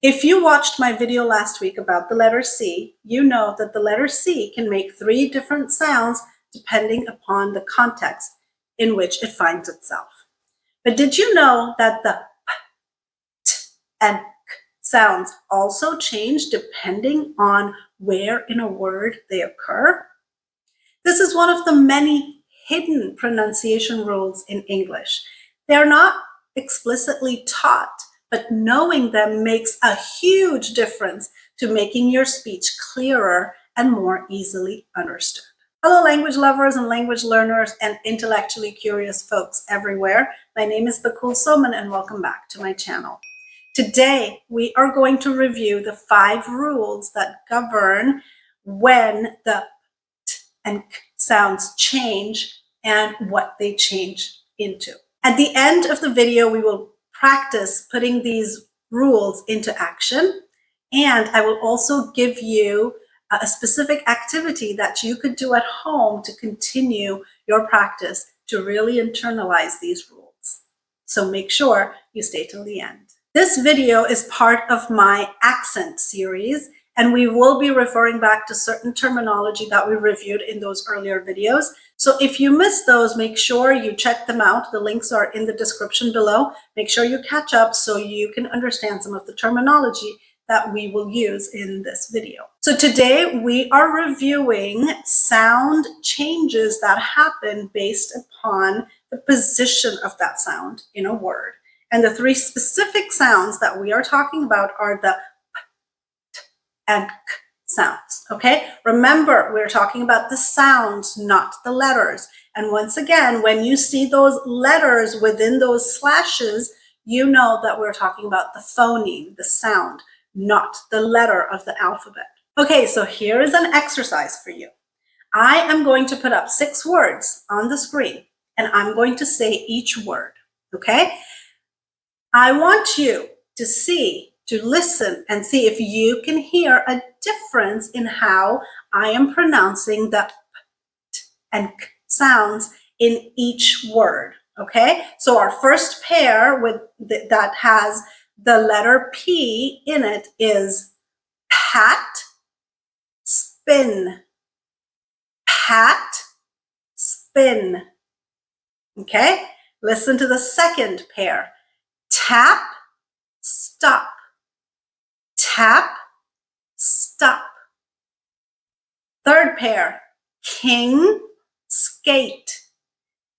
If you watched my video last week about the letter C, you know that the letter C can make 3 different sounds depending upon the context in which it finds itself. But did you know that the P, T, and K sounds also change depending on where in a word they occur? This is one of the many hidden pronunciation rules in English. They are not explicitly taught, but knowing them makes a huge difference to making your speech clearer and more easily understood. Hello, language lovers and language learners and intellectually curious folks everywhere. My name is Bakul Soman and welcome back to my channel. Today, we are going to review the 5 rules that govern when the T and K sounds change and what they change into. At the end of the video, we will practice putting these rules into action, and I will also give you a specific activity that you could do at home to continue your practice to really internalize these rules. So make sure you stay till the end. This video is part of my accent series, and we will be referring back to certain terminology that we reviewed in those earlier videos. So if you missed those, make sure you check them out. The links are in the description below. Make sure you catch up so you can understand some of the terminology that we will use in this video. So today we are reviewing sound changes that happen based upon the position of that sound in a word. And the 3 specific sounds that we are talking about are the P, T, and K sounds, okay? Remember, we're talking about the sounds, not the letters. And once again, when you see those letters within those slashes, you know that we're talking about the phoneme, the sound, not the letter of the alphabet. Okay, so here is an exercise for you. I am going to put up 6 words on the screen, and I'm going to say each word, okay? I want you to listen and see if you can hear a difference in how I am pronouncing the P, T, and K sounds in each word, okay? So our first pair that has the letter P in it is pat, spin, pat, spin, okay? Listen to the second pair, tap, stop, tap, stop. Third pair, king, skate,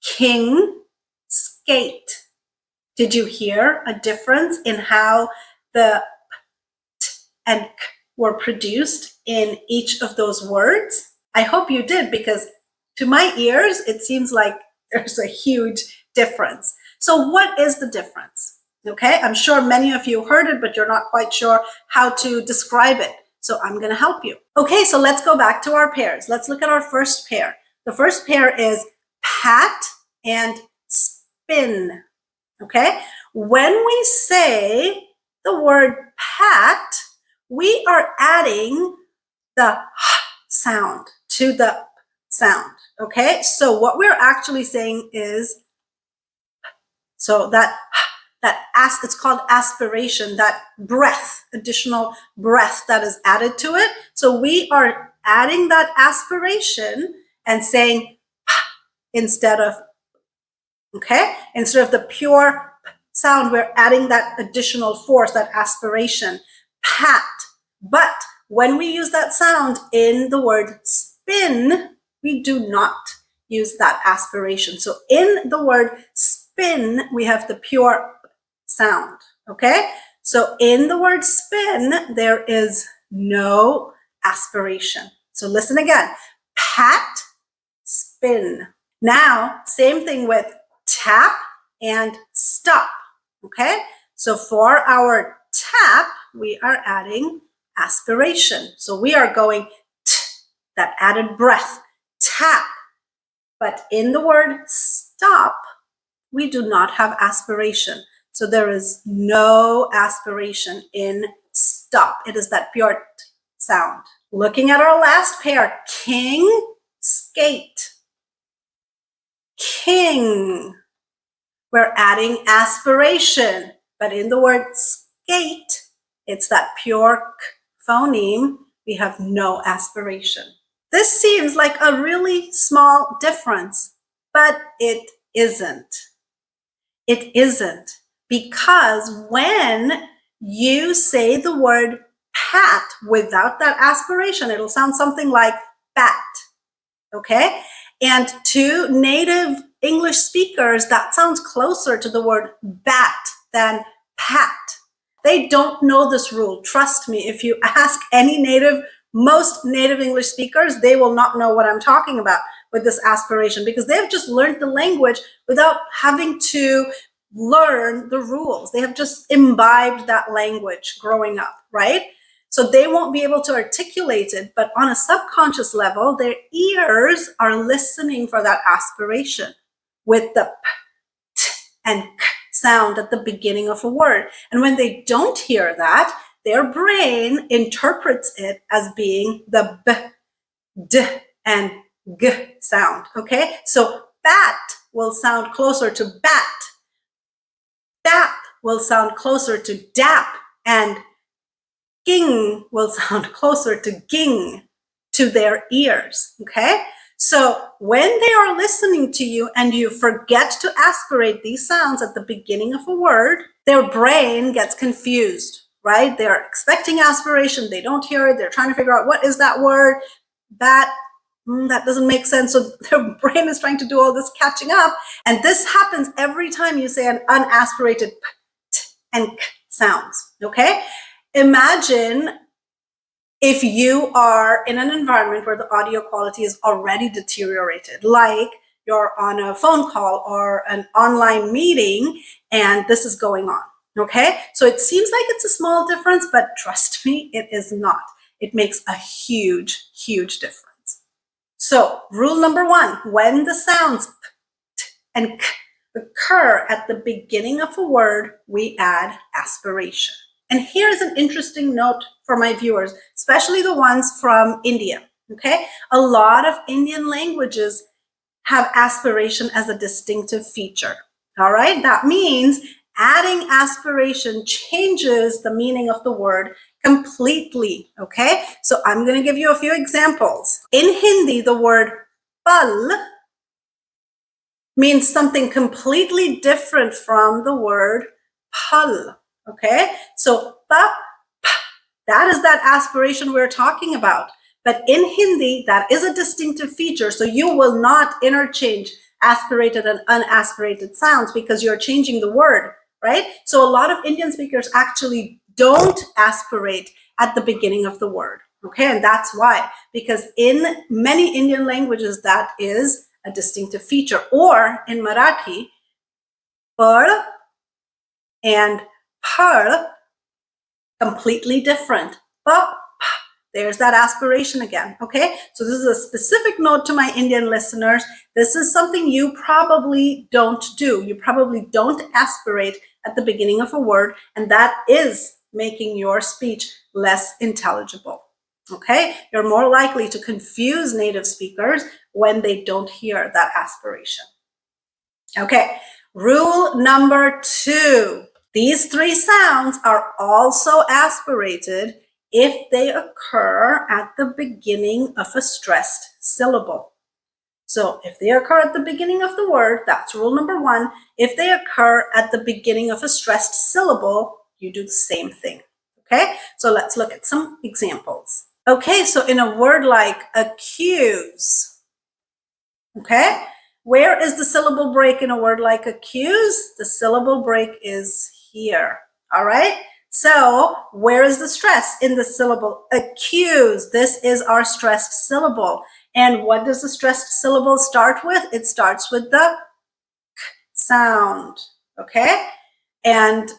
king, skate. Did you hear a difference in how the P, T, and K were produced in each of those words? I hope you did, because to my ears, it seems like there's a huge difference. So what is the difference? Okay, I'm sure many of you heard it, but you're not quite sure how to describe it. So I'm going to help you. Okay, so let's go back to our pairs. Let's look at our first pair. The first pair is pat and spin. Okay, when we say the word pat, we are adding the H sound to the P sound. Okay, so what we're actually saying is, so it's called aspiration, that breath, additional breath that is added to it. So we are adding that aspiration and saying P instead of, okay? Instead of the pure P sound, we're adding that additional force, that aspiration, pat. But when we use that sound in the word spin, we do not use that aspiration. So in the word spin, we have the pure P sound, okay? So in the word spin, there is no aspiration. So listen again, pat, spin. Now, same thing with tap and stop, okay? So for our tap, we are adding aspiration. So we are going t, that added breath, tap. But in the word stop, we do not have aspiration. So there is no aspiration in stop. It is that pure t sound. Looking at our last pair, king, skate. King. We're adding aspiration, but in the word skate, It's that pure k phoneme. We have no aspiration. This seems like a really small difference, but it isn't. It isn't, because when you say the word pat without that aspiration, it'll sound something like bat, okay? And to native English speakers, that sounds closer to the word bat than pat. They don't know this rule. Trust me, if you ask most native English speakers, they will not know what I'm talking about with this aspiration, because they've just learned the language without having to learn the rules. They have just imbibed that language growing up, right? So they won't be able to articulate it, but on a subconscious level, their ears are listening for that aspiration with the p, t, and k sound at the beginning of a word. And when they don't hear that, their brain interprets it as being the b, d, and g sound, okay? So bat will sound closer to bat. Dap will sound closer to dap, and ging will sound closer to ging to their ears, okay? So when they are listening to you and you forget to aspirate these sounds at the beginning of a word, their brain gets confused, right? They're expecting aspiration, they don't hear it, they're trying to figure out what is that word, that doesn't make sense. So their brain is trying to do all this catching up. And this happens every time you say an unaspirated p, t, and k sounds, okay? Imagine if you are in an environment where the audio quality is already deteriorated, like you're on a phone call or an online meeting and this is going on, okay? So it seems like it's a small difference, but trust me, it is not. It makes a huge, huge difference. So rule number one, when the sounds p, t, and k occur at the beginning of a word, we add aspiration. And here's an interesting note for my viewers, especially the ones from India, okay? A lot of Indian languages have aspiration as a distinctive feature, all right? That means adding aspiration changes the meaning of the word completely, okay? So I'm going to give you a few examples. In Hindi, the word pal means something completely different from the word pal, okay? So pa, pa, that is that aspiration we're talking about. But in Hindi, that is a distinctive feature. So you will not interchange aspirated and unaspirated sounds because you're changing the word, right? So a lot of Indian speakers actually don't aspirate at the beginning of the word, okay? And that's why, because in many Indian languages, that is a distinctive feature. Or in Marathi, par and par, completely different. Pa, pa. There's that aspiration again, okay? So this is a specific note to my Indian listeners. This is something you probably don't do. You probably don't aspirate at the beginning of a word, and that is making your speech less intelligible, okay? You're more likely to confuse native speakers when they don't hear that aspiration. Okay, rule number 2. These 3 sounds are also aspirated if they occur at the beginning of a stressed syllable. So if they occur at the beginning of the word, that's rule number 1. If they occur at the beginning of a stressed syllable, you do the same thing, okay? So let's look at some examples. Okay, so in a word like accuse, okay? Where is the syllable break in a word like accuse? The syllable break is here, all right? So where is the stress in the syllable accuse? This is our stressed syllable. And what does the stressed syllable start with? It starts with the k sound, okay? And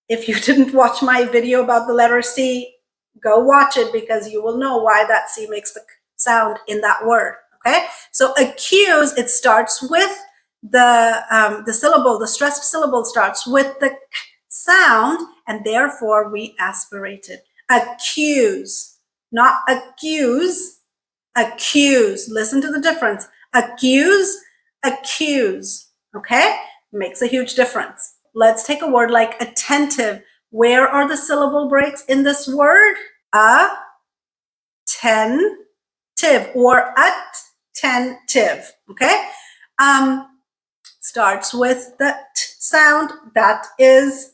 if you didn't watch my video about the letter C, go watch it because you will know why that C makes the k sound in that word, okay? So accuse, it starts with the syllable, the stressed syllable starts with the k sound, and therefore we aspirate it. Accuse, not accuse, accuse. Listen to the difference. Accuse, accuse, okay? Makes a huge difference. Let's take a word like attentive Where are the syllable breaks in this word? Attentive or attentive, okay? Starts with the t sound. That is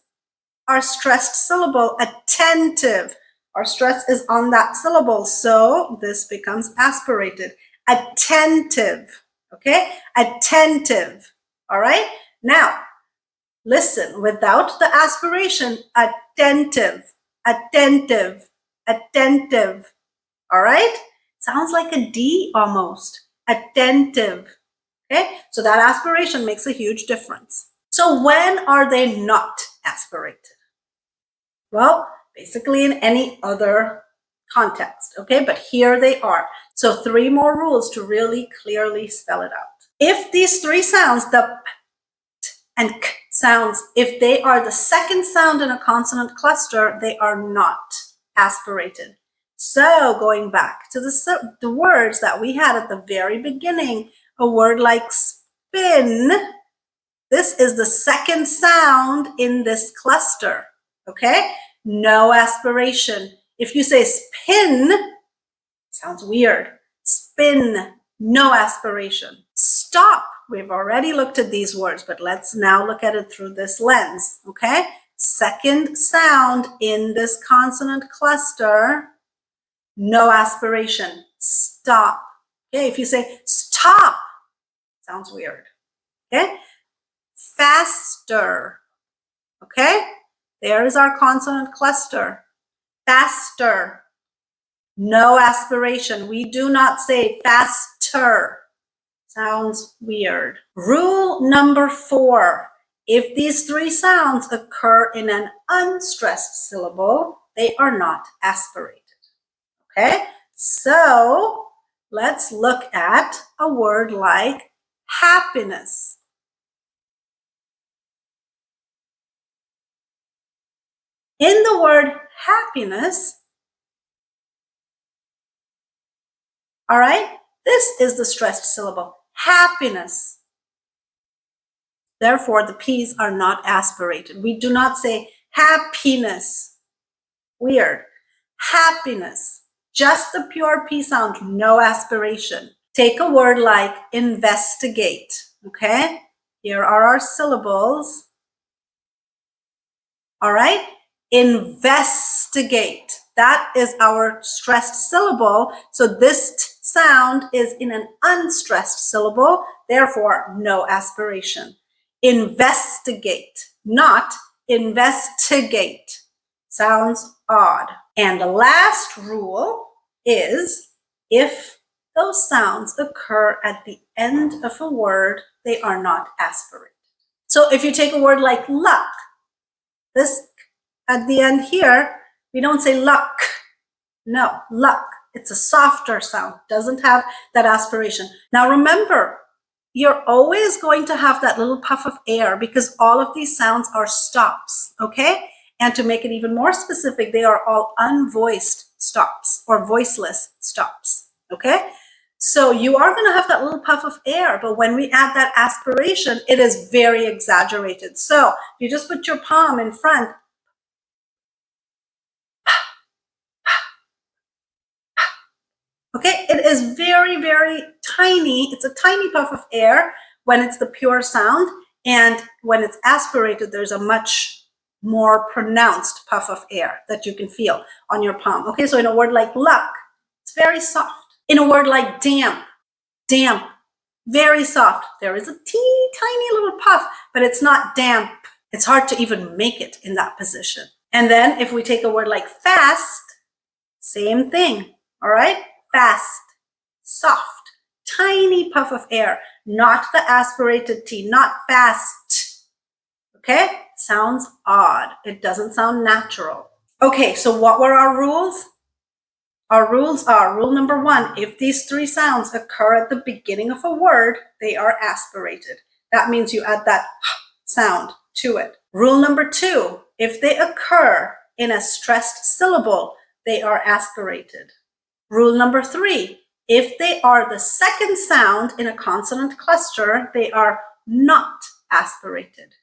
our stressed syllable, attentive. Our stress is on that syllable, so this becomes aspirated. Attentive, okay? Attentive, all right? Now, listen, without the aspiration, attentive, attentive, attentive, all right? Sounds like a D almost, attentive, okay? So that aspiration makes a huge difference. So when are they not aspirated? Well, basically in any other context, okay? But here they are. So 3 more rules to really clearly spell it out. If these 3 sounds, the p and k sounds, if they are the second sound in a consonant cluster, they are not aspirated. So going back to the words that we had at the very beginning, a word like spin, this is the second sound in this cluster, okay? No aspiration. If you say spin, sounds weird. Spin, no aspiration. Stop. We've already looked at these words, but let's now look at it through this lens, okay? Second sound in this consonant cluster, no aspiration. Stop. Okay, if you say stop, sounds weird, okay? Faster, okay? There is our consonant cluster. Faster. No aspiration. We do not say faster. Sounds weird. Rule number 4. If these 3 sounds occur in an unstressed syllable, they are not aspirated. Okay? So let's look at a word like happiness. In the word happiness, all right, this is the stressed syllable, happiness. Therefore, the P's are not aspirated. We do not say happiness. Weird. Happiness. Just the pure P sound, no aspiration. Take a word like investigate, okay? Here are our syllables. All right? Investigate. That is our stressed syllable. So this t sound is in an unstressed syllable, therefore no aspiration. Investigate, not investigate. Sounds odd. And the last rule is if those sounds occur at the end of a word, they are not aspirated. So if you take a word like luck, this at the end here, we don't say luck. No, luck. It's a softer sound, doesn't have that aspiration. Now remember, you're always going to have that little puff of air because all of these sounds are stops, okay? And to make it even more specific, they are all unvoiced stops or voiceless stops, okay? So you are going to have that little puff of air, but when we add that aspiration, it is very exaggerated. So if you just put your palm in front, okay, it is very, very tiny. It's a tiny puff of air when it's the pure sound. And when it's aspirated, there's a much more pronounced puff of air that you can feel on your palm. Okay, so in a word like luck, it's very soft. In a word like damp, damp, very soft. There is a teeny tiny little puff, but it's not damp. It's hard to even make it in that position. And then if we take a word like fast, same thing, all right? Fast, soft, tiny puff of air, not the aspirated T, not fast, okay? Sounds odd. It doesn't sound natural. Okay, so what were our rules? Our rules are, rule number 1, if these 3 sounds occur at the beginning of a word, they are aspirated. That means you add that sound to it. Rule number 2, if they occur in a stressed syllable, they are aspirated. Rule number 3, if they are the second sound in a consonant cluster, they are not aspirated.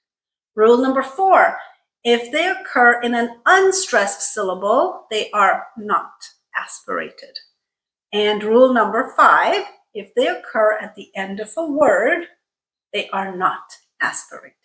Rule number 4, If they occur in an unstressed syllable, they are not aspirated. And rule number 5, if they occur at the end of a word, they are not aspirated.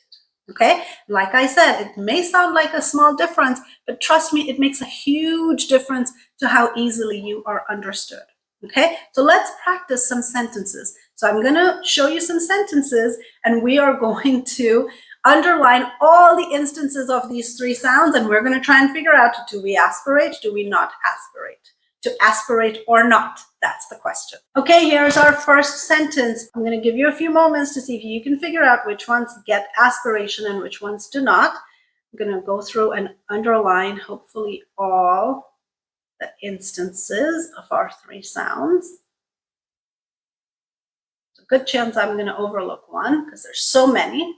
Okay, like I said, it may sound like a small difference, but trust me, it makes a huge difference to how easily you are understood. Okay, so let's practice some sentences. So I'm going to show you some sentences, and we are going to underline all the instances of these 3 sounds, and we're going to try and figure out, do we aspirate, do we not aspirate? To aspirate or not? That's the question. Okay, here's our first sentence. I'm going to give you a few moments to see if you can figure out which ones get aspiration and which ones do not. I'm going to go through and underline, hopefully, all the instances of our 3 sounds. There's a good chance I'm going to overlook one because there's so many.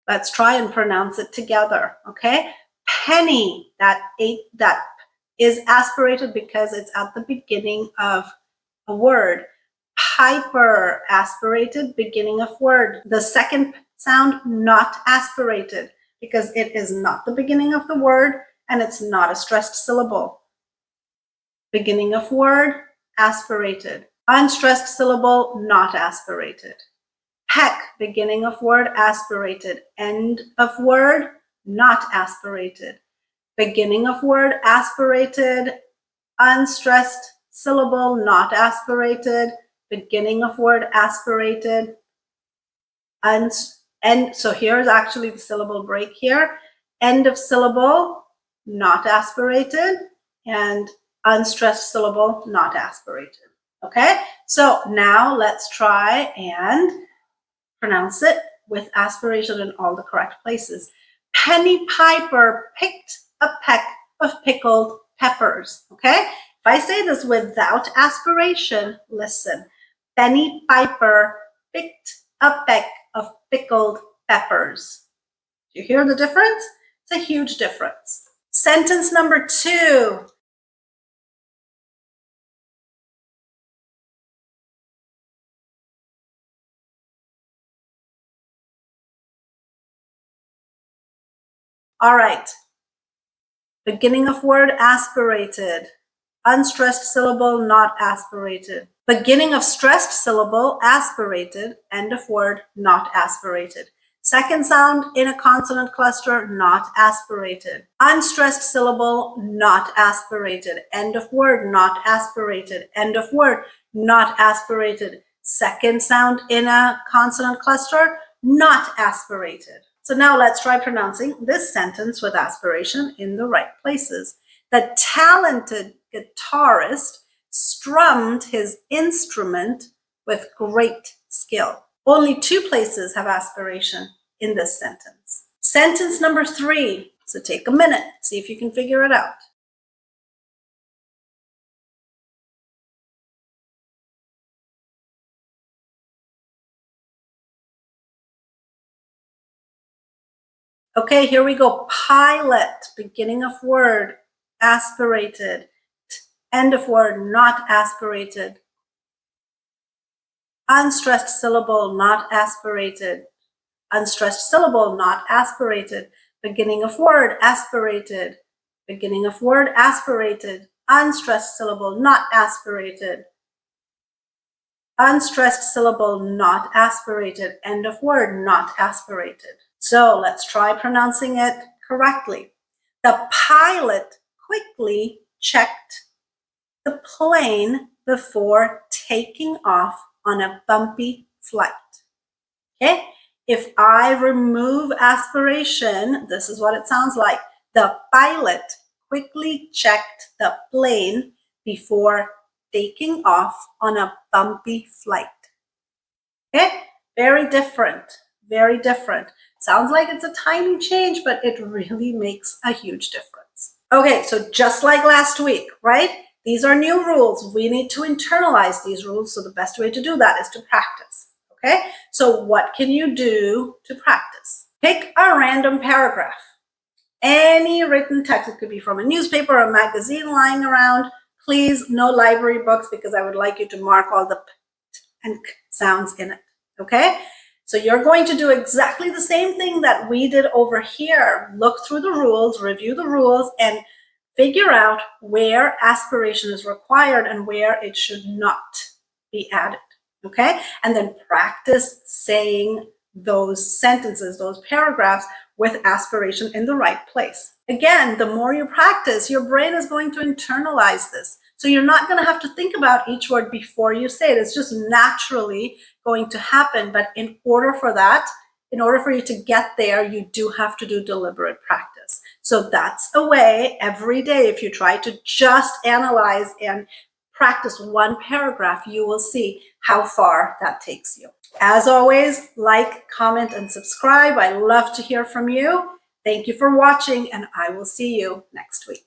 Let's try and pronounce it together, okay? Penny, that is aspirated because it's at the beginning of a word. Piper, aspirated, beginning of word. The second sound, not aspirated, because it is not the beginning of the word and it's not a stressed syllable. Beginning of word, aspirated. Unstressed syllable, not aspirated. Peck, beginning of word, aspirated. End of word, not aspirated. Beginning of word, aspirated. Unstressed syllable, not aspirated. Beginning of word, aspirated. And so here's actually the syllable break here. End of syllable, not aspirated. And unstressed syllable, not aspirated. Okay, so now let's try and pronounce it with aspiration in all the correct places. Penny Piper picked a peck of pickled peppers. Okay, if I say this without aspiration, listen. Penny Piper picked a peck of pickled peppers. Do you hear the difference? It's a huge difference. Sentence number 2. All right. Beginning of word, aspirated. Unstressed syllable, not aspirated. Beginning of stressed syllable, aspirated. End of word, not aspirated. Second sound in a consonant cluster, not aspirated. Unstressed syllable, not aspirated. End of word, not aspirated. End of word, not aspirated. Second sound in a consonant cluster, not aspirated. So now let's try pronouncing this sentence with aspiration in the right places. The talented guitarist strummed his instrument with great skill. Only 2 places have aspiration in this sentence. Sentence number 3. So take a minute, see if you can figure it out. Okay, here we go. Pilot, beginning of word, aspirated. End of word, not aspirated. Unstressed syllable, not aspirated. Unstressed syllable, not aspirated. Beginning of word, aspirated. Beginning of word, aspirated. Unstressed syllable, not aspirated. Unstressed syllable, not aspirated. End of word, not aspirated. So let's try pronouncing it correctly. The pilot quickly checked the plane before taking off on a bumpy flight. Okay, if I remove aspiration, this is what it sounds like. The pilot quickly checked the plane before taking off on a bumpy flight. Okay, very different, very different. Sounds like it's a tiny change, but it really makes a huge difference. Okay, so just like last week, right? These are new rules. We need to internalize these rules. So the best way to do that is to practice. Okay, so what can you do to practice? Pick a random paragraph. Any written text, it could be from a newspaper or a magazine lying around. Please, no library books, because I would like you to mark all the p and k sounds in it, okay? So you're going to do exactly the same thing that we did over here. Look through the rules, review the rules, and figure out where aspiration is required and where it should not be added, okay? And then practice saying those sentences, those paragraphs with aspiration in the right place. Again, the more you practice, your brain is going to internalize this. So you're not going to have to think about each word before you say it. It's just naturally going to happen. But in order for that, in order for you to get there, you do have to do deliberate practice. So that's a way every day, if you try to just analyze and practice one paragraph, you will see how far that takes you. As always, like, comment, and subscribe. I love to hear from you. Thank you for watching, and I will see you next week.